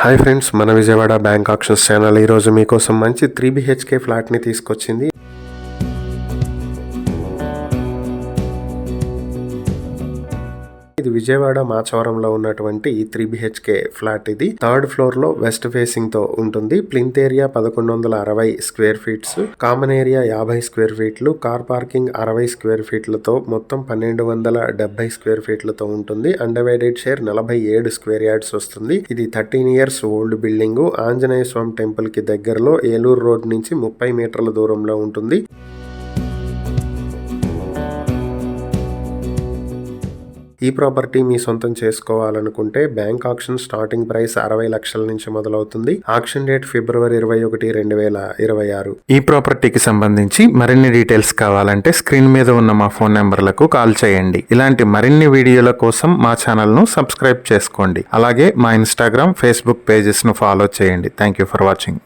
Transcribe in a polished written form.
Hi friends, మన Vijayawada bank actions channel ఈరోజు మీకోసం మంచి 3 BHK ఫ్లాట్ని తీసుకొచ్చింది. ఇది విజయవాడ మాచవరంలో ఉన్నటువంటి 3 BHK ఫ్లాట్. ఇది థర్డ్ ఫ్లోర్ లో వెస్ట్ ఫేసింగ్ తో ఉంటుంది. Plinth area 1160 square feets, common area 50 square ఫీట్లు, కార్ పార్కింగ్ 60 స్క్వేర్ ఫీట్లతో మొత్తం 1270 స్క్వేర్ ఫీట్లతో ఉంటుంది. అన్డివైడెడ్ షేర్ 47 స్క్వేర్ యార్డ్స్ వస్తుంది. ఇది 13 ఇయర్స్ ఓల్డ్ బిల్డింగ్. ఆంజనేయ స్వామి టెంపుల్ కి దగ్గరలో ఏలూరు రోడ్ నుంచి 30 మీటర్ల దూరంలో ఉంటుంది. ఈ ప్రాపర్టీ మీ సొంతం చేసుకోవాలనుకుంటే బ్యాంక్ ఆక్షన్ స్టార్టింగ్ ప్రైస్ 60 లక్షల నుంచి మొదలవుతుంది. Auction date February 21, 2026. ఈ ప్రాపర్టీకి సంబంధించి మరిన్ని డీటెయిల్స్ కావాలంటే స్క్రీన్ మీద ఉన్న మా ఫోన్ నెంబర్లకు కాల్ చేయండి. ఇలాంటి మరిన్ని వీడియోల కోసం మా ఛానల్ ను సబ్స్క్రైబ్ చేసుకోండి. అలాగే మా ఇన్స్టాగ్రామ్, ఫేస్బుక్ పేజెస్ ను ఫాలో చేయండి. Thank you for watching.